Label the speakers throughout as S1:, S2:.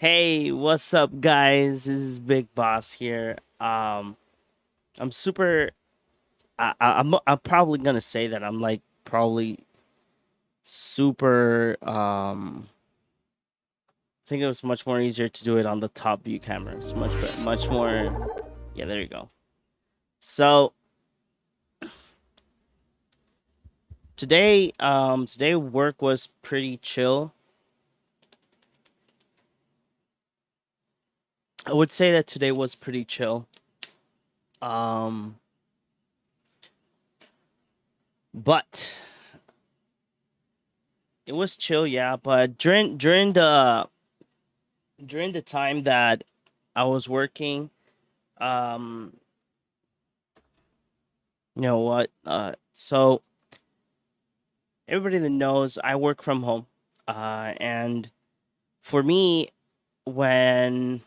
S1: Hey, what's up, guys? This is Big Boss here. I'm super. I'm probably gonna say that I'm like probably super. I think it was much more easier to do it on the top view camera. It's much more. Yeah, there you go. So today work was pretty chill. I would say that today was pretty chill. Um, but it was chill, yeah. But during the time that I was working, um, you know what? So everybody that knows, I work from home, and for me, when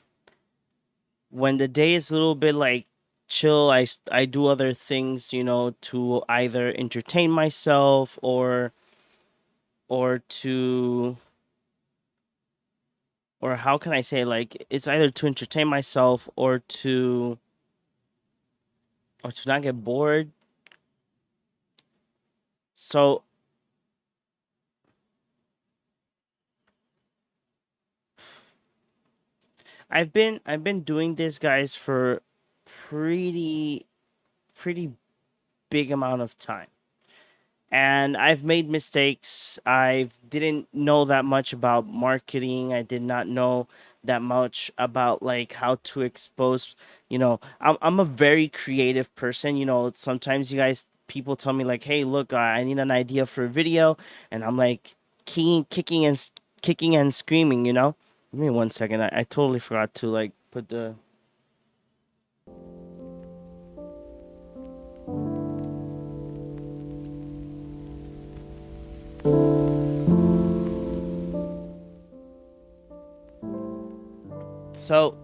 S1: when the day is a little bit like chill, I do other things, to either entertain myself or to or how can I say, like, it's either to entertain myself or to not get bored. So I've been doing this, guys, for pretty pretty big amount of time. And I've made mistakes. I didn't know that much about marketing. I did not know that much about like how to expose, I'm a very creative person. Sometimes you guys people tell me like, "Hey, look, I need an idea for a video." And I'm like kicking and screaming. Give me one second. I totally forgot to like put the. So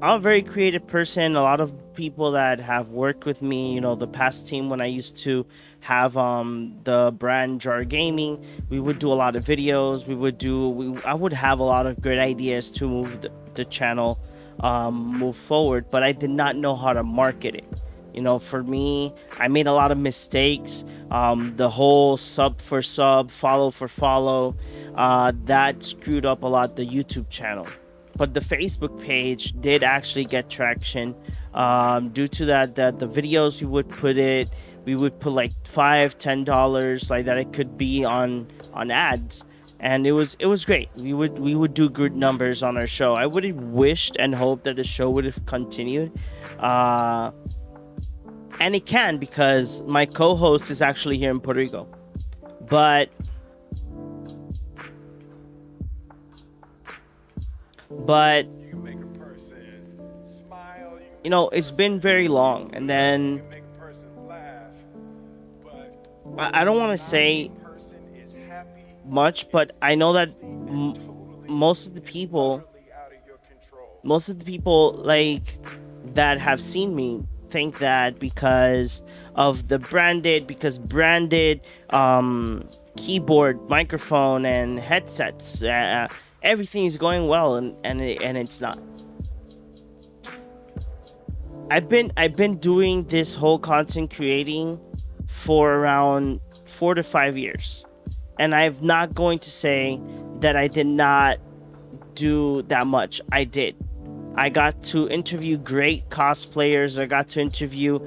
S1: I'm a very creative person. A lot of people that have worked with me, the past team when I used to have the brand Jar Gaming, we would do a lot of videos. I would have a lot of great ideas to move the channel move forward, but I did not know how to market it. For me, I made a lot of mistakes. The whole sub for sub, follow for follow, that screwed up a lot the YouTube channel, but the Facebook page did actually get traction. Due to that the videos we would put like $5-10 like that, it could be on ads, and it was great. We would do good numbers on our show. I would have wished and hoped that the show would have continued, uh, and it can, because my co-host is actually here in Puerto Rico, but but it's been very long. And then I don't want to say much, but I know that most of the people, like that have seen me think that because branded keyboard, microphone, and headsets, everything is going well, and it's not. I've been doing this whole content creating for around 4 to 5 years, and I'm not going to say that I did not do that much. I did. I got to interview great cosplayers. I got to interview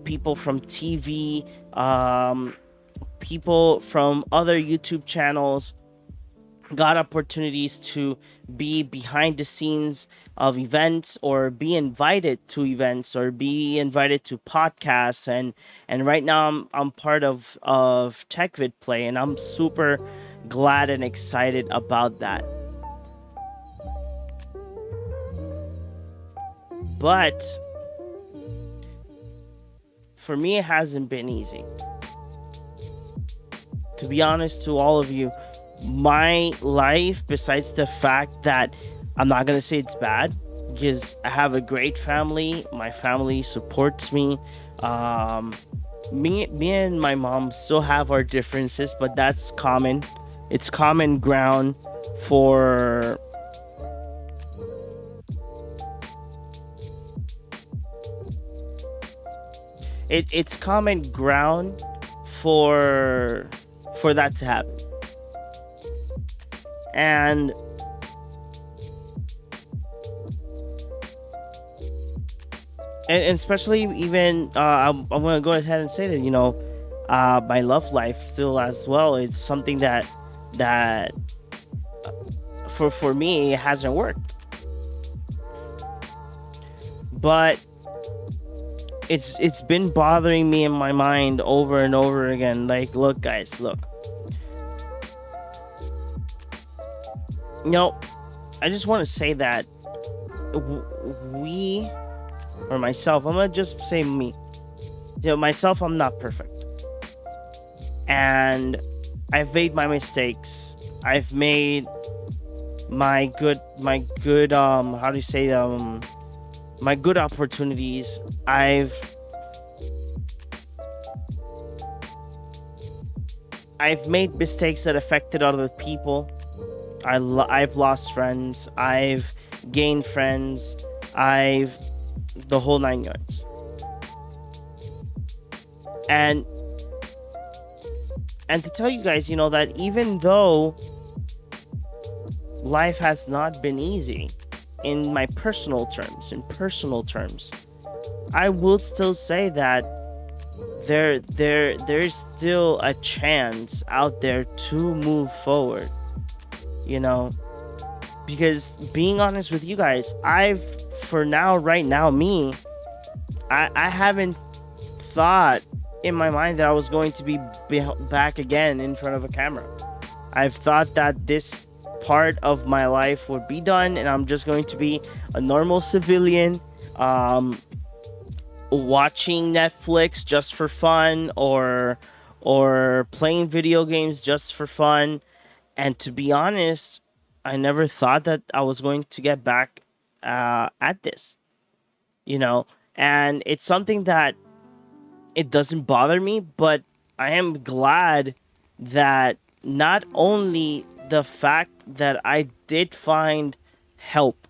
S1: people from TV, people from other YouTube channels, got opportunities to be behind the scenes of events, or be invited to events, or be invited to podcasts. And right now I'm part of TechVid Play, and I'm super glad and excited about that. But for me, it hasn't been easy. To be honest to all of you, my life, besides the fact that I'm not gonna say it's bad, because I have a great family. My family supports me. Um, me and my mom still have our differences, but that's common. It's common ground. for it's common ground for that to happen. And especially even I'm gonna go ahead and say that, my love life still as well, it's something that for me it hasn't worked, but it's been bothering me in my mind over and over again. Like, look guys, look, I just want to say that we, or myself, I'm gonna just say me, myself, I'm not perfect, and I've made my mistakes. I've made my good how do you say my good opportunities. I've made mistakes that affected other people. I've lost friends. I've gained friends. I've the whole 9 yards. And to tell you guys, that even though life has not been easy in my personal terms, I will still say that there's still a chance out there to move forward, because being honest with you guys, right now, I haven't thought in my mind that I was going to be back again in front of a camera. I've thought that this part of my life would be done and I'm just going to be a normal civilian, watching Netflix just for fun, or playing video games just for fun. And to be honest, I never thought that I was going to get back at this, and it's something that it doesn't bother me, but I am glad that not only the fact that I did find help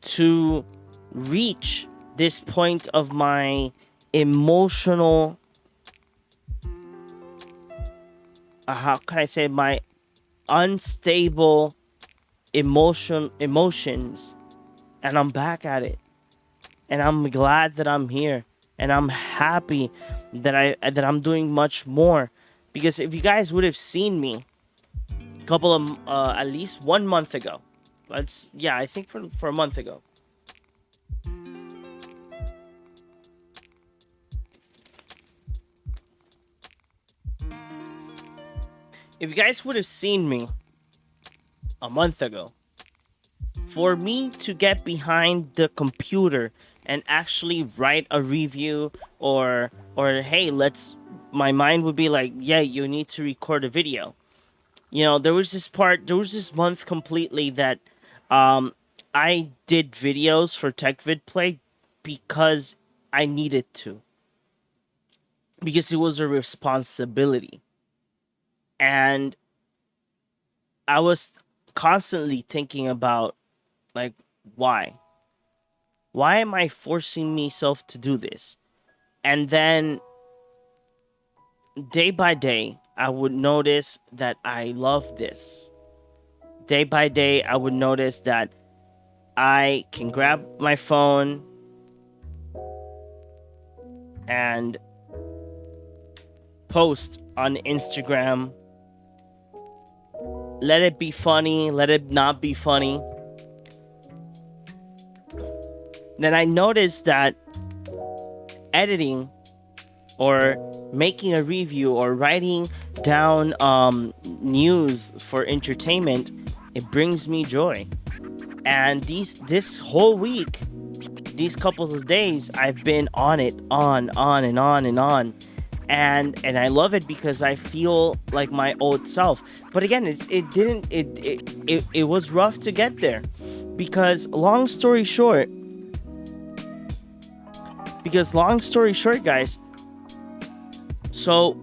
S1: to reach this point of my emotional, how can I say, my unstable emotions, and I'm back at it, and I'm glad that I'm here, and I'm happy that I'm doing much more. Because if you guys would have seen me a couple of at least 1 month ago, I think for a month ago, if you guys would have seen me a month ago, for me to get behind the computer and actually write a review, or hey, my mind would be like, yeah, you need to record a video. There was this month completely that I did videos for TechVid Play because I needed to, because it was a responsibility. And I was constantly thinking about, like, why am I forcing myself to do this? And then day by day, I would notice that I love this. Day by day, I would notice that I can grab my phone and post on Instagram. Let it be funny, let it not be funny. Then I noticed that editing, or making a review, or writing down news for entertainment, it brings me joy. And this whole week, these couple of days, I've been on it, on and on. And I love it because I feel like my old self. But again, it was rough to get there, because long story short, guys, so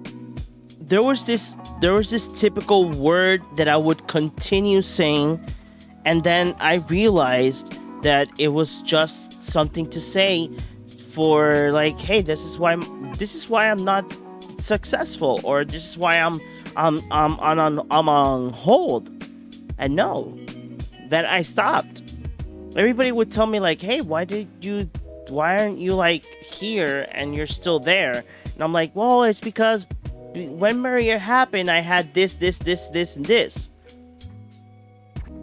S1: there was this typical word that I would continue saying, and then I realized that it was just something to say for like, hey, this is why I'm not successful, or this is why I'm on hold. And no, that I stopped. Everybody would tell me like, hey, why aren't you like here and you're still there? And I'm like, well, it's because when Maria happened, I had this, and this.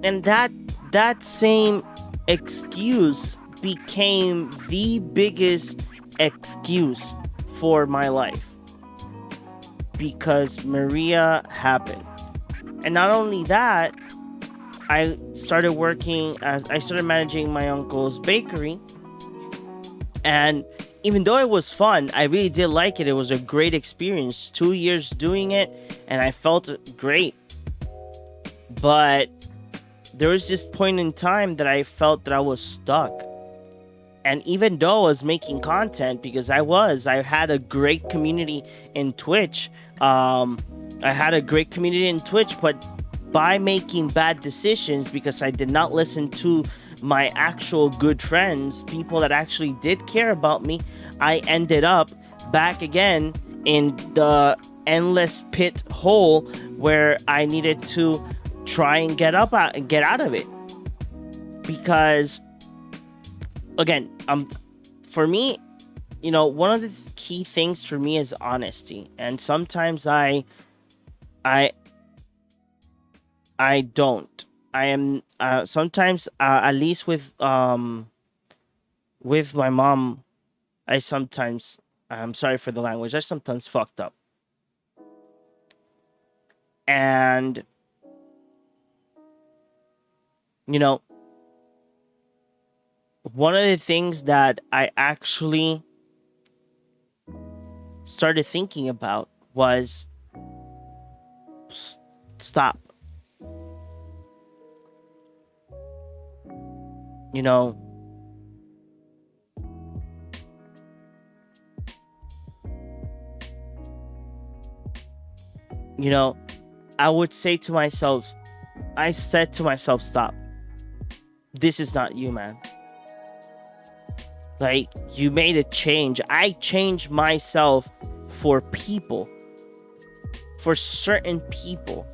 S1: And that same excuse became the biggest excuse for my life, because Maria happened. And not only that, I started managing my uncle's bakery. And even though it was fun, I really did like it. It was a great experience. 2 years doing it, and I felt great. But there was this point in time that I felt that I was stuck. And even though I was making content, because I had a great community in Twitch. But by making bad decisions, because I did not listen to my actual good friends, people that actually did care about me, I ended up back again in the endless pit hole where I needed to try and get out of it. Because again, for me, one of the key things for me is honesty. And sometimes I don't. I am sometimes, at least with my mom, I'm sorry for the language, I sometimes fucked up. And one of the things that I actually started thinking about was stop. You know, I would say to myself, I said to myself, stop. This is not you, man. Like, you made a change. I changed myself for people, for certain people.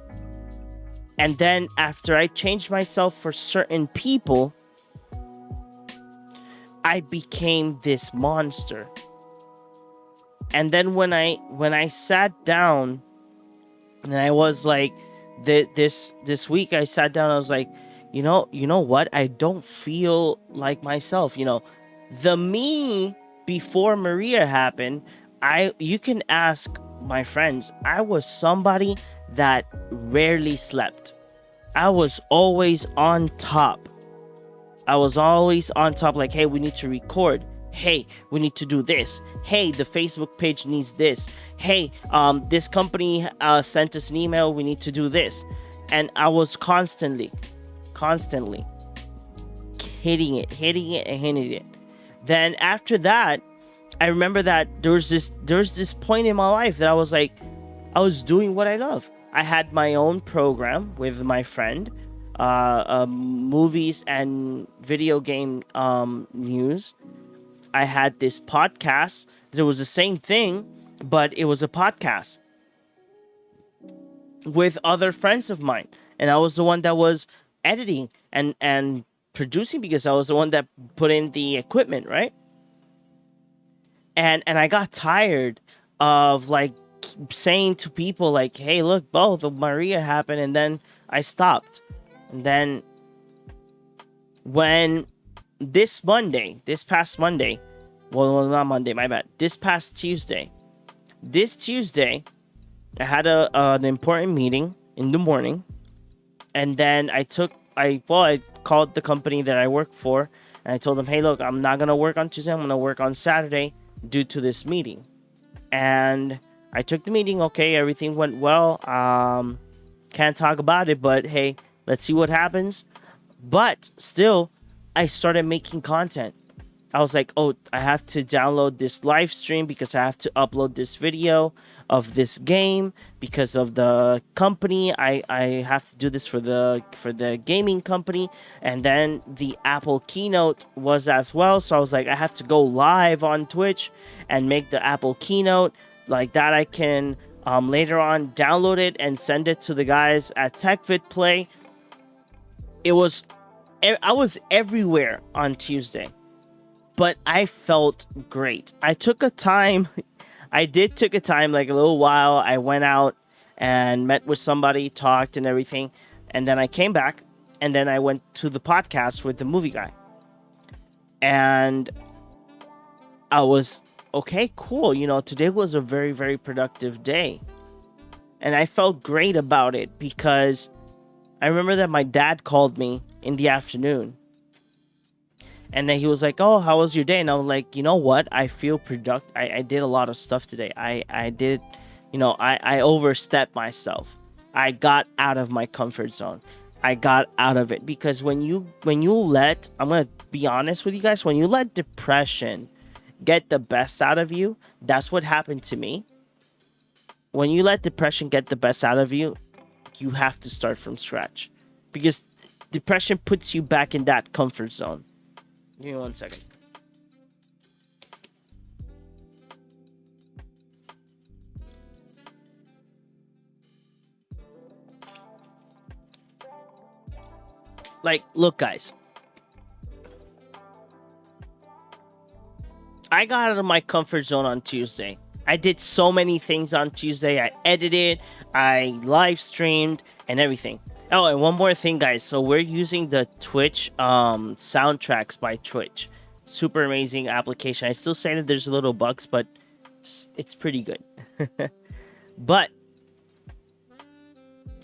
S1: And then after I changed myself for certain people, I became this monster. And then when I sat down, and I was like, this week I sat down, I was like, you know what? I don't feel like myself. The me before Maria happened, you can ask my friends. I was somebody that rarely slept. I was always on top. Like, hey, we need to record. Hey, we need to do this. Hey, the Facebook page needs this. Hey, this company sent us an email. We need to do this. And I was constantly hitting it. Then after that, I remember that there was this point in my life that I was like, I was doing what I love. I had my own program with my friend, movies and video game news. I had this podcast. There was the same thing, but it was a podcast with other friends of mine, and I was the one that was editing and producing, because I was the one that put in the equipment, right? And I got tired of like saying to people like, hey, look, both of Maria happened, and then I stopped. And then when this past Monday, well, not Monday, my bad, this Tuesday, I had an important meeting in the morning, and then I called the company that I work for, and I told them, hey, look, I'm not gonna work on Tuesday, I'm gonna work on Saturday due to this meeting. And I took the meeting. Okay, everything went well. Can't talk about it, but hey, let's see what happens. But still, I started making content. I was like, oh, I have to download this live stream because I have to upload this video of this game because of the company. I have to do this for the gaming company. And then the Apple keynote was as well. So I was like, I have to go live on Twitch and make the Apple keynote like that. I can later on download it and send it to the guys at TechVid Play. It was I was everywhere on Tuesday, but I felt great. I took a time. I did took a time, like a little while. I went out and met with somebody, talked and everything, and then I came back, and then I went to the podcast with the movie guy, and I was okay, cool. You know, today was a very, very productive day, and I felt great about it because I remember that my dad called me in the afternoon. And then he was like, "Oh, how was your day?" And I was like, "You know what? I feel productive. I did a lot of stuff today. I did, I overstepped myself. I got out of my comfort zone. I got out of it because I'm gonna be honest with you guys. When you let depression get the best out of you, that's what happened to me. When you let depression get the best out of you, you have to start from scratch because depression puts you back in that comfort zone." Give me 1 second. Like, look, guys. I got out of my comfort zone on Tuesday. I did so many things on Tuesday. I edited, I live streamed, and everything. Oh, and one more thing, guys. So we're using the Twitch soundtracks by Twitch. Super amazing application. I still say that there's little bugs, but it's pretty good. But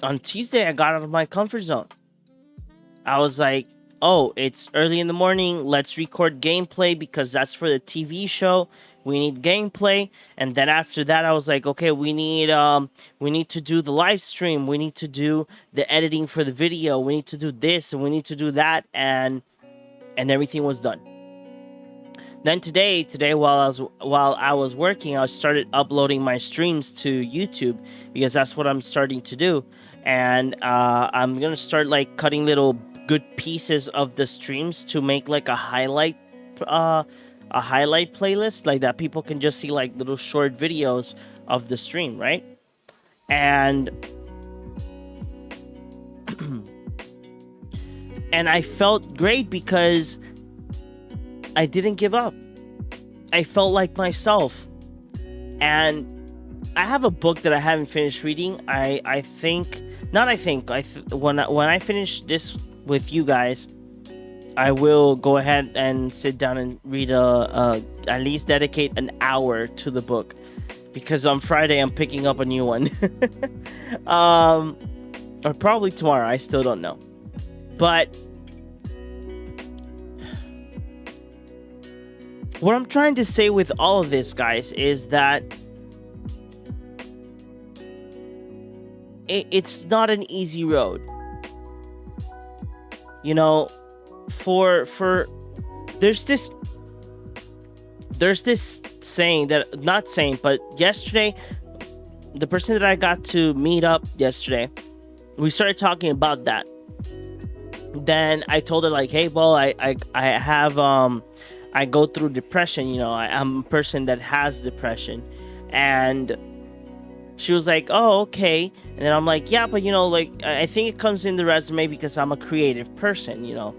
S1: on Tuesday, I got out of my comfort zone. I was like, oh, it's early in the morning. Let's record gameplay because that's for the TV show. We need gameplay. And then after that, I was like, okay, we need to do the live stream. We need to do the editing for the video. We need to do this and we need to do that. And everything was done. Then today while I was working, I started uploading my streams to YouTube because that's what I'm starting to do. And I'm gonna start like cutting little good pieces of the streams to make like a highlight playlist like that people can just see like little short videos of the stream, right? And and I felt great because I didn't give up. I felt like myself. And I have a book that I haven't finished reading. When I finish this with you guys, I will go ahead and sit down and read at least dedicate an hour to the book because on Friday I'm picking up a new one. Or probably tomorrow, I still don't know. But what I'm trying to say with all of this, guys, is that it's not an easy road. You know, for there's this saying that, not saying, but yesterday, the person that I got to meet up yesterday, we started talking about that. Then I told her like, hey, well, I have I go through depression. You know, I'm a person that has depression, and she was like, oh, okay. And then I'm like, yeah, but you know, like, I think it comes in the resume because I'm a creative person, you know.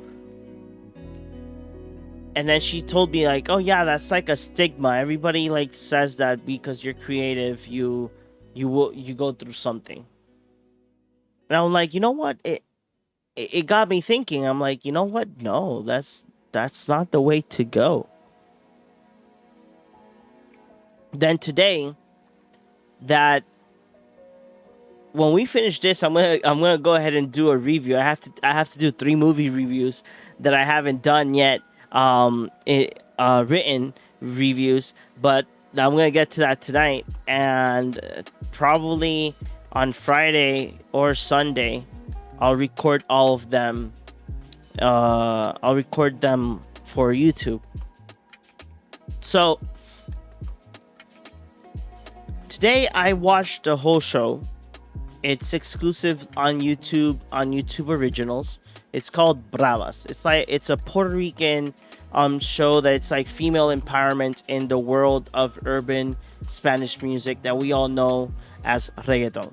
S1: And then she told me like, oh yeah, that's like a stigma. Everybody like says that because you're creative, you go through something. And I'm like, you know what? It got me thinking. I'm like, you know what? No, that's not the way to go. Then today, that when we finish this, I'm gonna go ahead and do a review. I have to do 3 movie reviews that I haven't done yet. Written reviews, but I'm gonna get to that tonight, and probably on Friday or Sunday, I'll record all of them. I'll record them for YouTube. So today I watched the whole show. It's exclusive on YouTube Originals. It's called Bravas. It's a Puerto Rican show that it's like female empowerment in the world of urban Spanish music that we all know as reggaeton.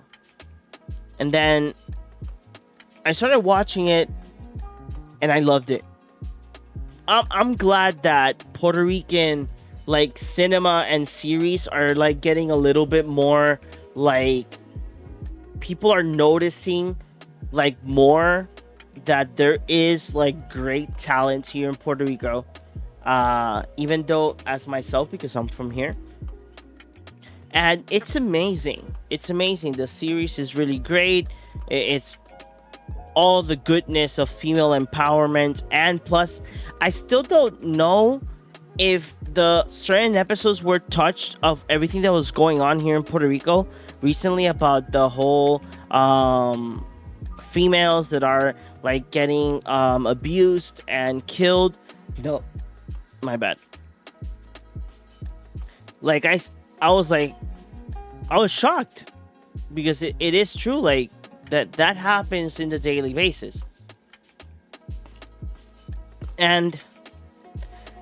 S1: And then I started watching it and I loved it. I'm glad that Puerto Rican like cinema and series are like getting a little bit more like people are noticing like more that there is like great talent here in Puerto Rico. Even though as myself, because I'm from here, and it's amazing. It's amazing. The series is really great. It's all the goodness of female empowerment, and plus, I still don't know if the certain episodes were touched of everything that was going on here in Puerto Rico recently about the whole females that are like getting abused and killed. You know, my bad. Like I was like, I was shocked because it is true. Like that happens in the daily basis. And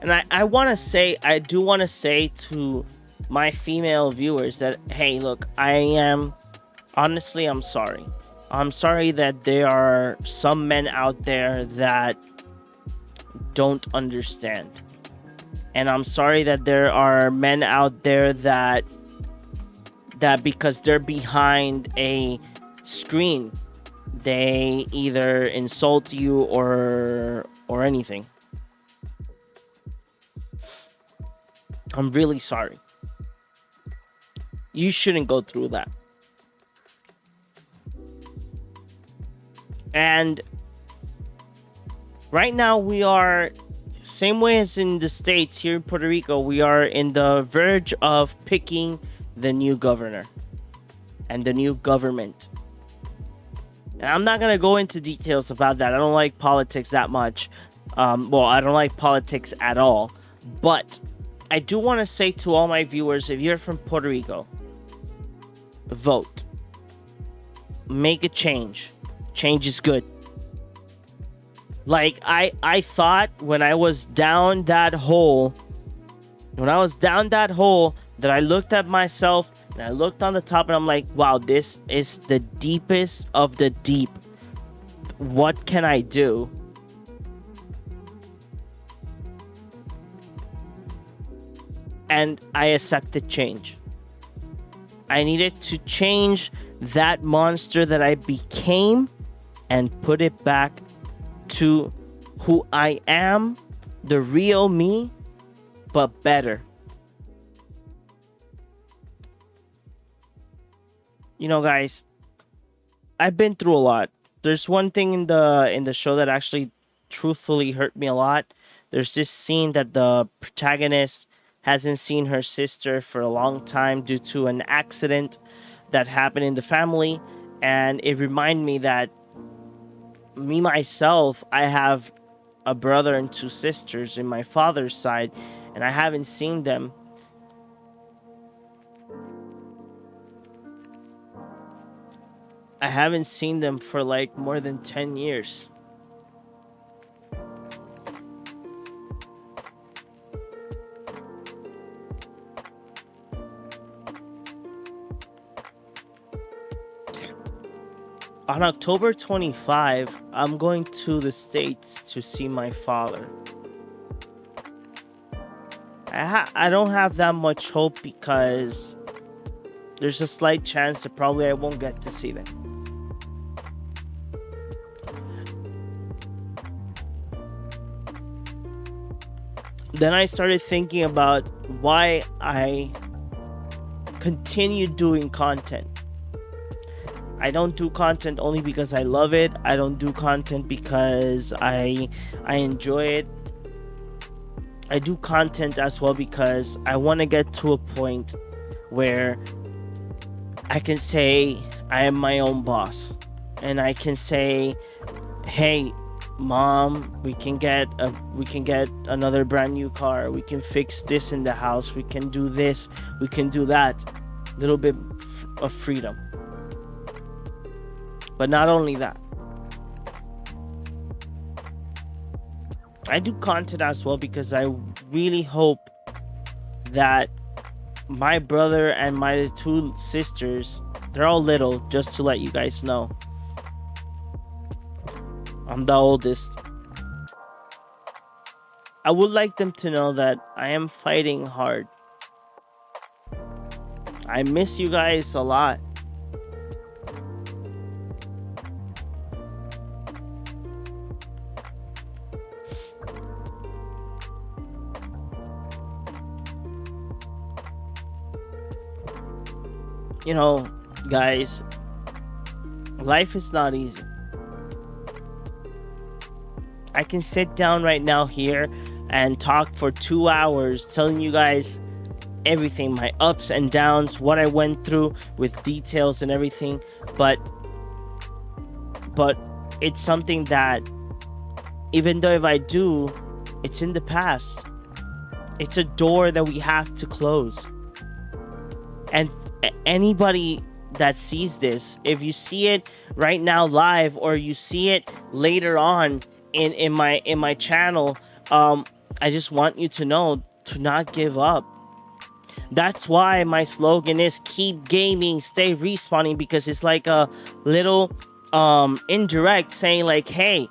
S1: I want to say, I do want to say to my female viewers that, hey, look, honestly, I'm sorry. I'm sorry that there are some men out there that don't understand. And I'm sorry that there are men out there that because they're behind a screen, they either insult you or anything. I'm really sorry. You shouldn't go through that. And right now we are, same way as in the States, here in Puerto Rico, we are in the verge of picking the new governor and the new government. And I'm not going to go into details about that. I don't like politics that much. I don't like politics at all. But I do want to say to all my viewers, if you're from Puerto Rico, vote. Make a change. Change is good. Like, I thought when I was down that hole, that I looked at myself and I looked on the top and I'm like, wow, this is the deepest of the deep. What can I do? And I accepted change. I needed to change that monster that I became and put it back to who I am, the real me, but better. You know, guys, I've been through a lot. There's one thing in the show that actually truthfully hurt me a lot. There's this scene that the protagonist hasn't seen her sister for a long time due to an accident that happened in the family, and it reminded me that me myself, I have a brother and two sisters in my father's side, and I haven't seen them. I haven't seen them for like more than 10 years. On October 25, I'm going to the States to see my father. I don't have that much hope because there's a slight chance that probably I won't get to see them. Then I started thinking about why I continue doing content. I don't do content only because I love it. I don't do content because I enjoy it. I do content as well because I want to get to a point where I can say I am my own boss. And I can say, hey, Mom, we can get another brand new car. We can fix this in the house. We can do this. We can do that. Little bit of freedom. But not only that, I do content as well because I really hope that my brother and my two sisters, they're all little, just to let you guys know. I'm the oldest. I would like them to know that I am fighting hard. I miss you guys a lot. You know, guys, life is not easy. I can sit down right now here and talk for 2 hours telling you guys everything, my ups and downs, what I went through with details and everything, but it's something that even though if I do, it's in the past. It's a door that we have to close. And anybody that sees this, if you see it right now live or you see it later on in my channel, I just want you to know to not give up. That's why my slogan is keep gaming, stay respawning, because it's like a little indirect saying like, hey,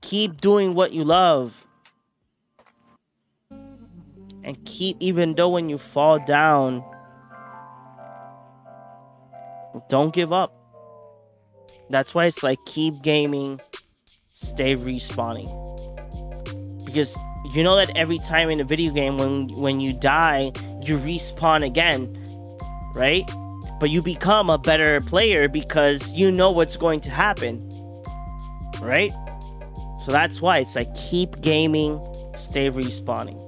S1: keep doing what you love. And keep, even though when you fall down, don't give up. That's why it's like keep gaming, stay respawning. Because you know that every time in a video game when you die, you respawn again, right? But you become a better player because you know what's going to happen, right? So that's why it's like keep gaming, stay respawning.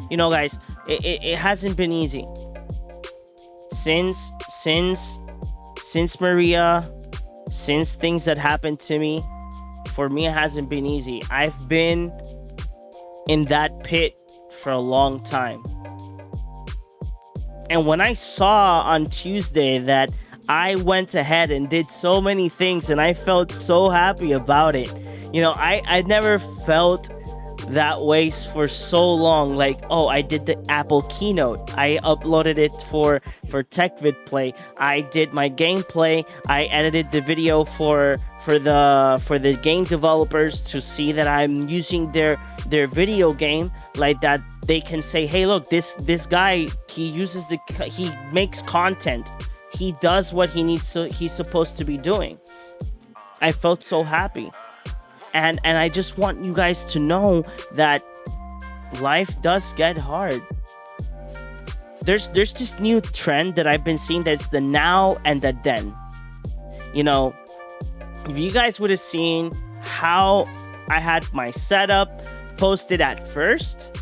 S1: You know, guys, it hasn't been easy. Since Maria, since things that happened to me, for me it hasn't been easy. I've been in that pit for a long time. And when I saw on Tuesday that I went ahead and did so many things and I felt so happy about it. You know, I never felt that way for so long. Like, oh, I did the Apple keynote, I uploaded it for TechVid Play, I did my gameplay, I edited the video for the game developers to see that I'm using their video game, like that they can say, hey, look, this guy, he makes content, he does what he's supposed to be doing. I felt so happy. And I just want you guys to know that life does get hard. There's this new trend that I've been seeing, that's the now and the then. You know, if you guys would have seen how I had my setup posted at first,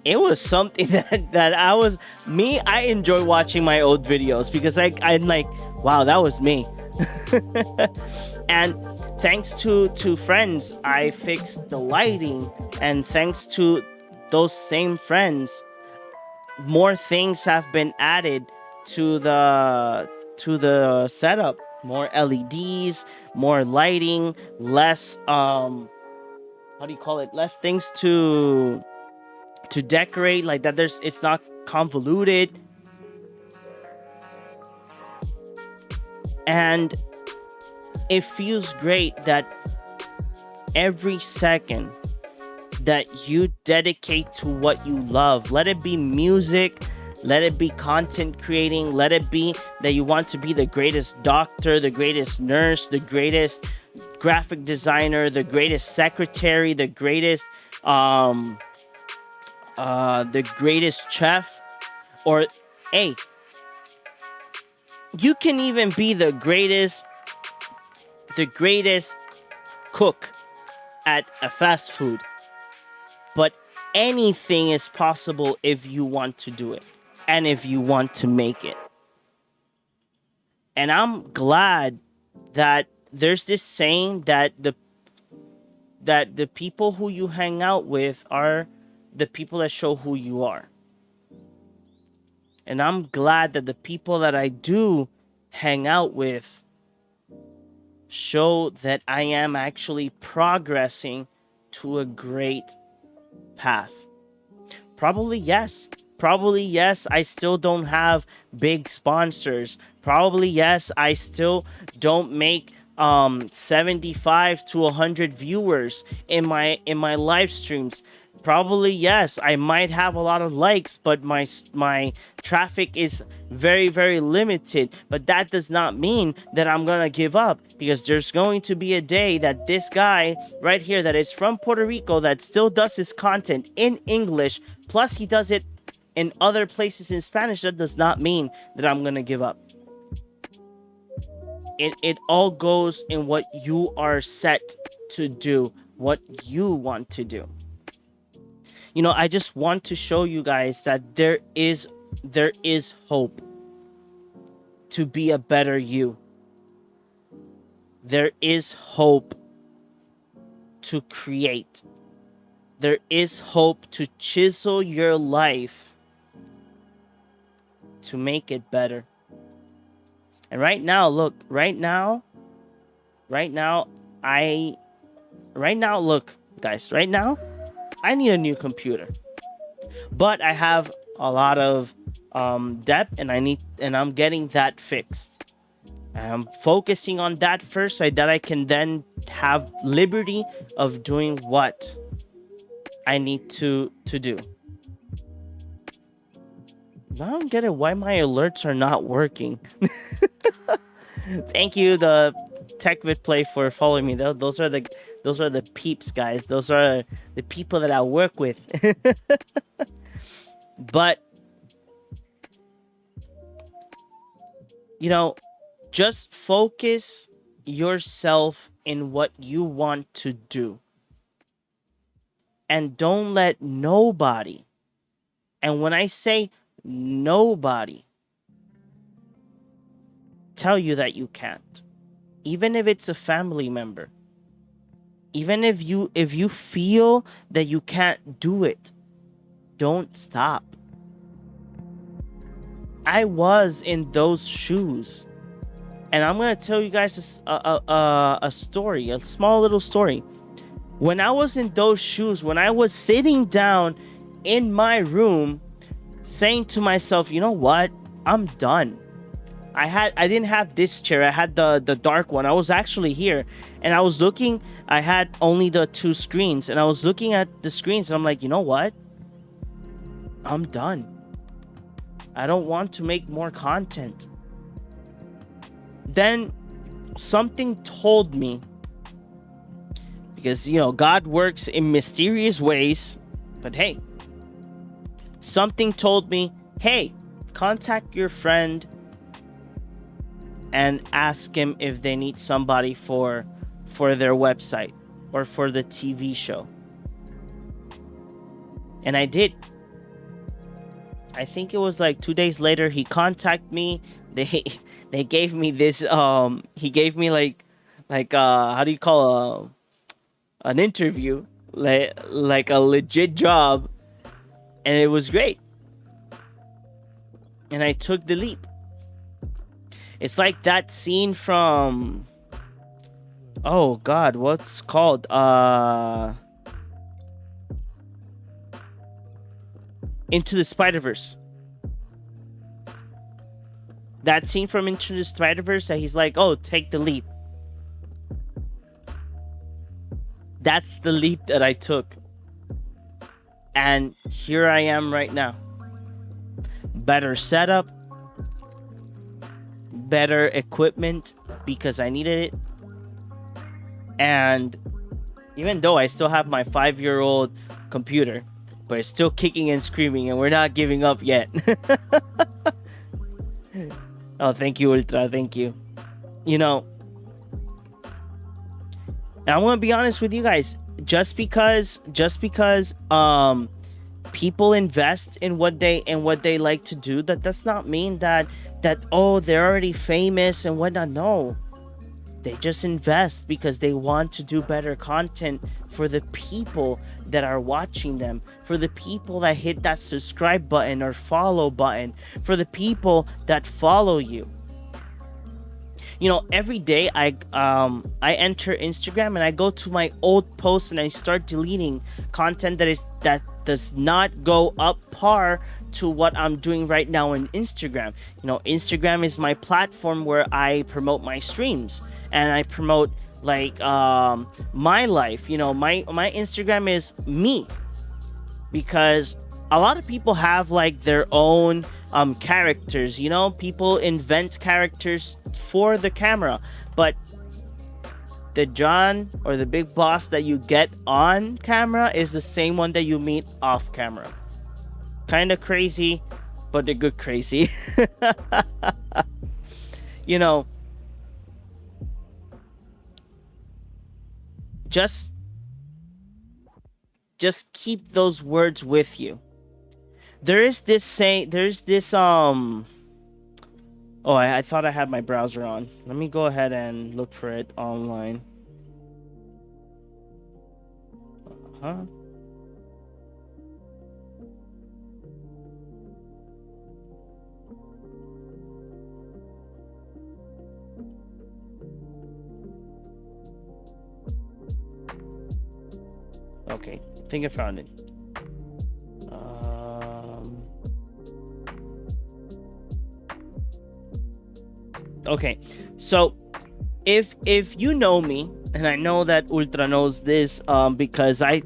S1: it was something that I enjoy watching my old videos because I'm like, wow, that was me. And thanks to friends, I fixed the lighting, and thanks to those same friends, more things have been added to the setup. More LEDs, more lighting, less less things to decorate, like that. It's not convoluted. And it feels great that every second that you dedicate to what you love, let it be music, let it be content creating, let it be that you want to be the greatest doctor, the greatest nurse, the greatest graphic designer, the greatest secretary, the greatest chef, or hey, you can even be the greatest cook at a fast food. But anything is possible if you want to do it and if you want to make it. And I'm glad that there's this saying that the people who you hang out with are the people that show who you are. And I'm glad that the people that I do hang out with show that I am actually progressing to a great path. Probably yes. Probably yes, I still don't have big sponsors. Probably yes, I still don't make 75 to 100 viewers in my live streams. Probably yes, I might have a lot of likes, but my traffic is very, very limited. But that does not mean that I'm gonna give up, because there's going to be a day that this guy right here that is from Puerto Rico that still does his content in English, plus he does it in other places in Spanish. That does not mean that I'm gonna give up. It all goes in what you are set to do, what you want to do. You know, I just want to show you guys that there is hope to be a better you. There is hope to create. There is hope to chisel your life to make it better. And right now, look, look, guys, right now, I need a new computer. But I have a lot of debt, and I'm getting that fixed. I'm focusing on that first, so that I can then have liberty of doing what I need to do. I don't get it, why my alerts are not working. Thank you, the TechVidPlay, for following me. Those are the peeps, guys. Those are the people that I work with. But you know, just focus yourself in what you want to do. And don't let nobody, and when I say nobody, tell you that you can't. Even if it's a family member. Even if you feel that you can't do it, don't stop. I was in those shoes. And I'm going to tell you guys a story, a small little story. When I was in those shoes, when I was sitting down in my room saying to myself, you know what? I'm done. I didn't have this chair. I had the dark one. I was actually here, and I was looking. I had only the 2 screens, and I was looking at the screens, and I'm like, you know what? I'm done. I don't want to make more content. Then something told me, because, you know, God works in mysterious ways, but hey, something told me, hey, contact your friend and ask him if they need somebody for their website or for the TV show. And I did. I think it was like 2 days later, he contacted me. They gave me this, he gave me like how do you call an interview, like a legit job, and it was great. And I took the leap. It's like that scene from, oh God, what's called? Into the Spider-Verse. That scene from Into the Spider-Verse that he's like, oh, take the leap. That's the leap that I took. And here I am right now. Better setup. Better equipment, because I needed it. And even though I still have my 5-year-old computer, but it's still kicking and screaming, and we're not giving up yet. Oh, thank you, Ultra. Thank you. You know, and I'm gonna be honest with you guys. Just because people invest in what they like to do, that does not mean that oh, they're already famous and whatnot. No. They just invest because they want to do better content for the people that are watching them, for the people that hit that subscribe button or follow button, for the people that follow you. You know, every day I enter Instagram and I go to my old posts and I start deleting content that does not go up par to what I'm doing right now on Instagram. You know, Instagram is my platform where I promote my streams and I promote like my life. You know, my Instagram is me, because a lot of people have like their own characters. You know, people invent characters for the camera, but the John or the big boss that you get on camera is the same one that you meet off camera. Kind of crazy, but the good crazy. You know, just keep those words with you. There's this oh, I thought I had my browser on. Let me go ahead and look for it online. Huh? Okay, I think I found it. Okay, so if you know me, and I know that Ultra knows this, because I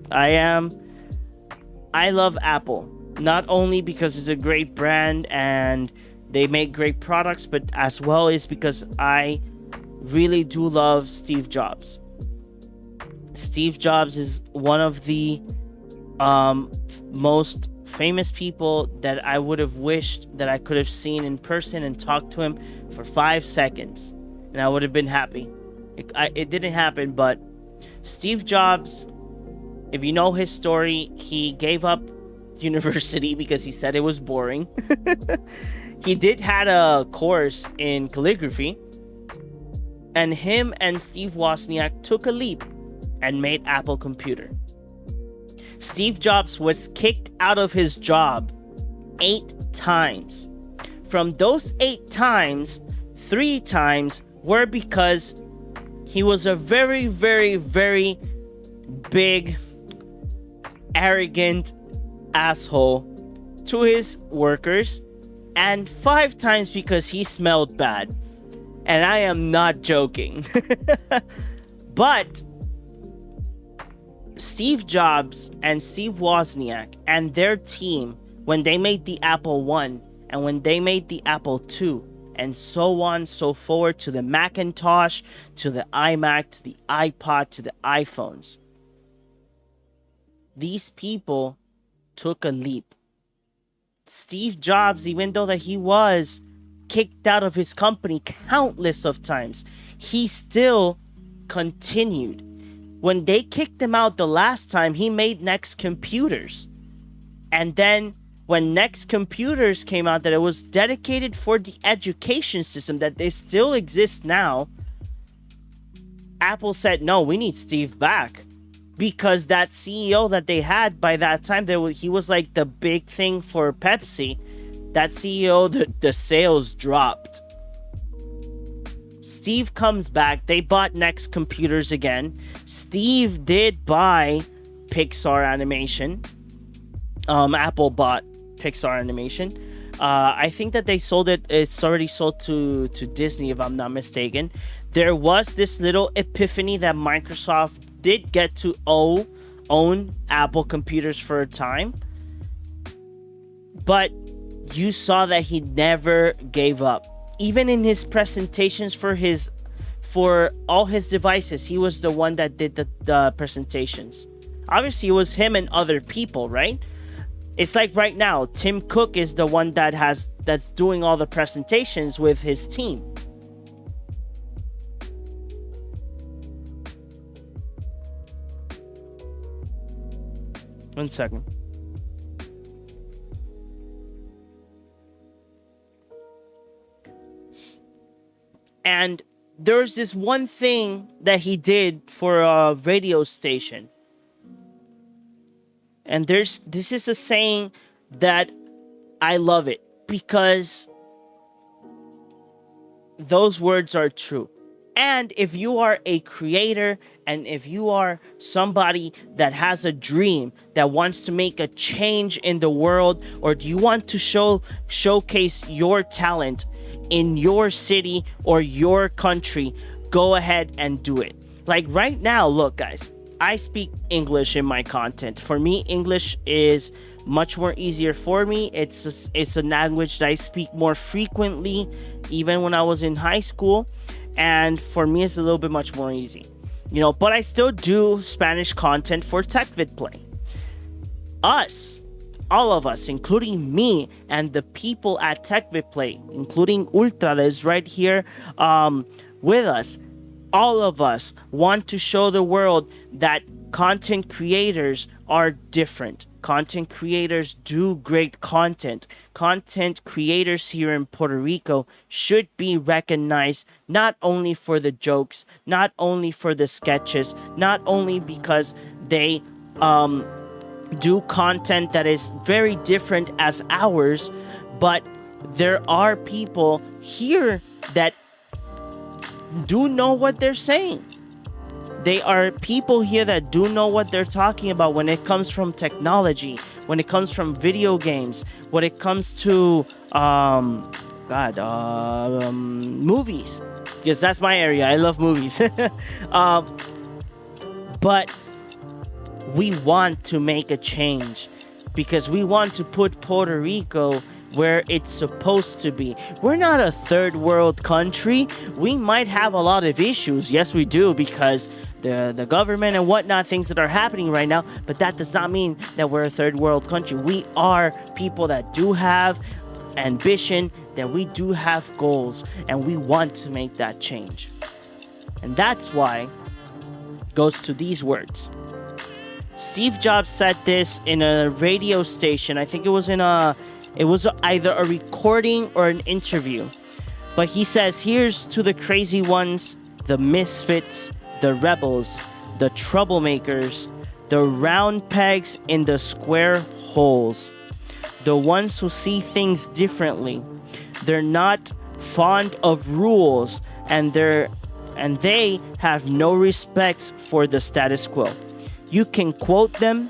S1: love Apple, not only because it's a great brand and they make great products, but as well is because I really do love Steve Jobs. Steve Jobs is one of the most famous people that I would have wished that I could have seen in person and talked to him for 5 seconds, and I would have been happy. It didn't happen, but Steve Jobs, if you know his story, he gave up university because he said it was boring. He did had a course in calligraphy, and him and Steve Wozniak took a leap and made Apple Computer. Steve Jobs was kicked out of his job 8 times. From those 8 times, 3 times were because he was a very, very, very big, arrogant asshole to his workers, and 5 times because he smelled bad. And I am not joking. But Steve Jobs and Steve Wozniak and their team, when they made the Apple I and when they made the Apple II, and so on so forward, to the Macintosh, to the iMac, to the iPod, to the iPhones, these people took a leap. Steve Jobs, even though that he was kicked out of his company countless of times, he still continued. When they kicked him out the last time, he made Next Computers. And then when Next Computers came out, that it was dedicated for the education system, that they still exist now, Apple said, no, we need Steve back. Because that CEO that they had by that time, he was like the big thing for Pepsi. That CEO, the sales dropped. Steve comes back. They bought Next Computers again. Steve did buy Pixar Animation. Apple bought Pixar Animation. I think that they sold it. It's already sold to Disney, if I'm not mistaken. There was this little epiphany that Microsoft did get to own Apple Computers for a time. But you saw that he never gave up. Even in his presentations for all his devices, he was the one that did the presentations. Obviously, it was him and other people, right? It's like right now, Tim Cook is the one that's doing all the presentations with his team. One second. And there's this one thing that he did for a radio station. And this is a saying that I love it because those words are true. And if you are a creator and if you are somebody that has a dream that wants to make a change in the world, or do you want to showcase your talent in your city or your country, go ahead and do it. Like right now, look guys, I speak English in my content. For me, English is much more easier for me. It's a language that I speak more frequently, even when I was in high school, and for me, it's a little bit much more easy, you know. But I still do Spanish content for TechVidPlay. All of us, including me and the people at TechVidPlay, including Ultra that is right here with us. All of us want to show the world that content creators are different. Content creators do great content. Content creators here in Puerto Rico should be recognized not only for the jokes, not only for the sketches, not only because they do content that is very different as ours, but there are people here that do know what they're saying. They are people here that do know what they're talking about when it comes from technology, when it comes from video games, when it comes to movies, because that's my area. I love movies. But we want to make a change because we want to put Puerto Rico where it's supposed to be. We're not a third world country. We might have a lot of issues. Yes, we do, because the government and whatnot, things that are happening right now, but that does not mean that we're a third world country. We are people that do have ambition, that we do have goals, and we want to make that change. And that's why it goes to these words. Steve Jobs said this in a radio station. I think it was either a recording or an interview. But he says, here's to the crazy ones, the misfits, the rebels, the troublemakers, the round pegs in the square holes, the ones who see things differently. They're not fond of rules, and they have no respect for the status quo. You can quote them,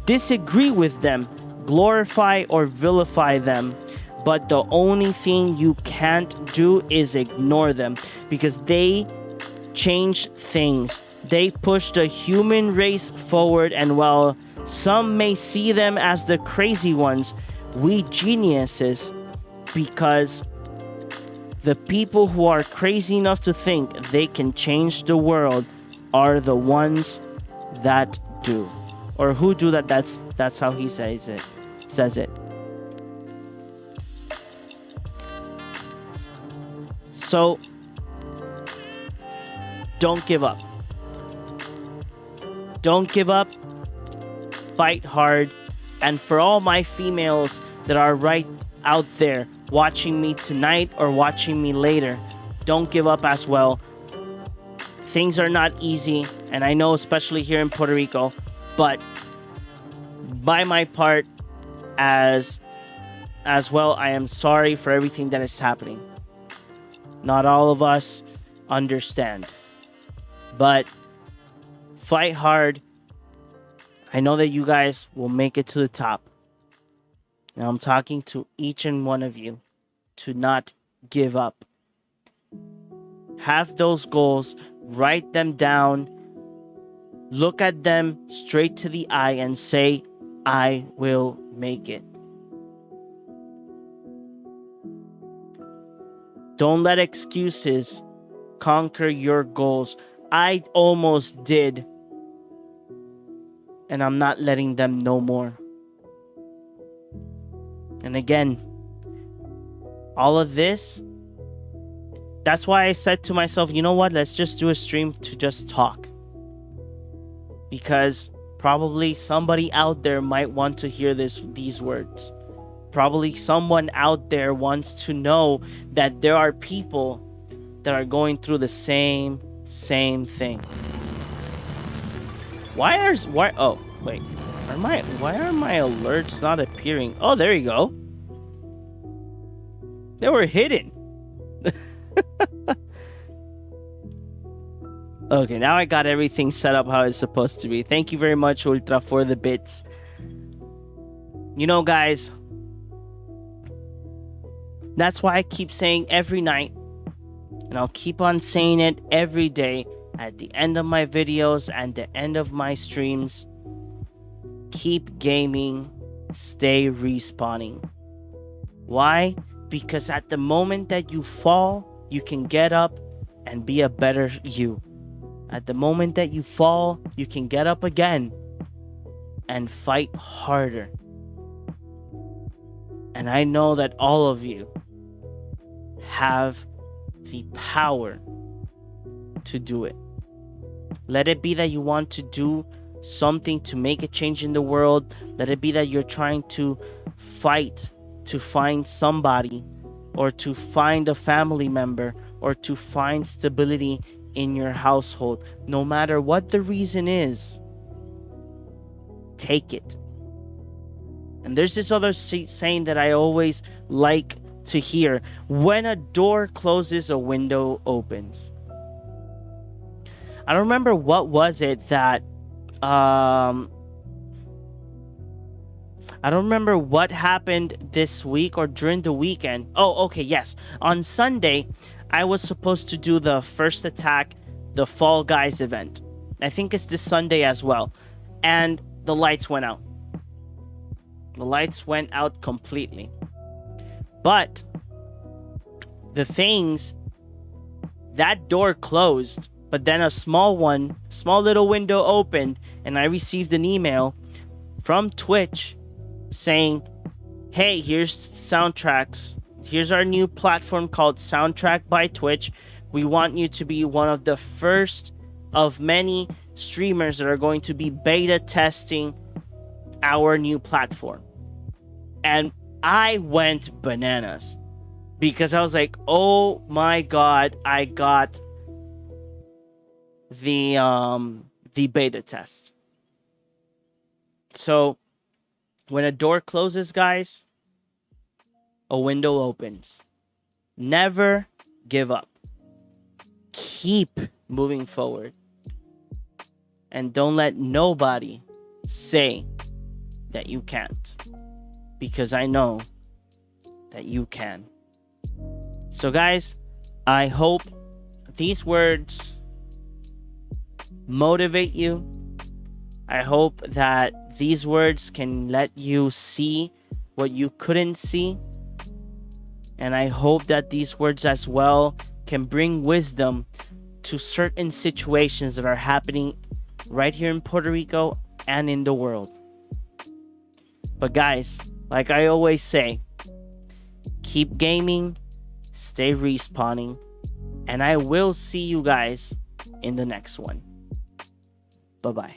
S1: disagree with them, glorify or vilify them, but the only thing you can't do is ignore them, because they change things. They push the human race forward, and while some may see them as the crazy ones, we geniuses, because the people who are crazy enough to think they can change the world are the ones that do, or who do that. That's how he says it. So don't give up. Don't give up. Fight hard. And for all my females that are right out there watching me tonight or watching me later, don't give up as well. Things are not easy, and I know, especially here in Puerto Rico, but by my part as well, I am sorry for everything that is happening. Not all of us understand, but fight hard. I know that you guys will make it to the top. And I'm talking to each and one of you to not give up. Have those goals, write them down, look at them straight to the eye and say, I will make it. Don't let excuses conquer your goals. I almost did, and I'm not letting them no more. And again, all of this, that's why I said to myself, you know what, let's just do a stream to just talk. Because probably somebody out there might want to hear these words. Probably someone out there wants to know that there are people that are going through the same thing. Oh, wait. Why are my alerts not appearing? Oh, there you go. They were hidden. Okay, now I got everything set up how it's supposed to be. Thank you very much, Ultra, for the bits. You know, guys, that's why I keep saying every night, and I'll keep on saying it every day at the end of my videos and the end of my streams. Keep gaming, stay respawning. Why? Because at the moment that you fall, you can get up and be a better you. At the moment that you fall, you can get up again and fight harder. And I know that all of you have the power to do it. Let it be that you want to do something to make a change in the world. Let it be that you're trying to fight to find somebody, or to find a family member, or to find stability in your household. No matter what the reason is, take it. And there's this other saying that I always like to hear: when a door closes, a window opens. I don't remember what was it that I don't remember what happened this week or during the weekend. Oh, okay, yes. On Sunday, I was supposed to do the first attack, the Fall Guys event. I think it's this Sunday as well. And the lights went out. The lights went out completely. But the things, that door closed, but then a small little window opened, and I received an email from Twitch saying, hey, here's soundtracks. Here's our new platform called Soundtrack by Twitch. We want you to be one of the first of many streamers that are going to be beta testing our new platform. And I went bananas because I was like, oh my god, I got the beta test. So when a door closes, guys, a window opens. Never give up. Keep moving forward. And don't let nobody say that you can't. Because I know that you can. So guys, I hope these words motivate you. I hope that these words can let you see what you couldn't see. And I hope that these words as well can bring wisdom to certain situations that are happening right here in Puerto Rico and in the world. But guys, like I always say, keep gaming, stay respawning, and I will see you guys in the next one. Bye-bye.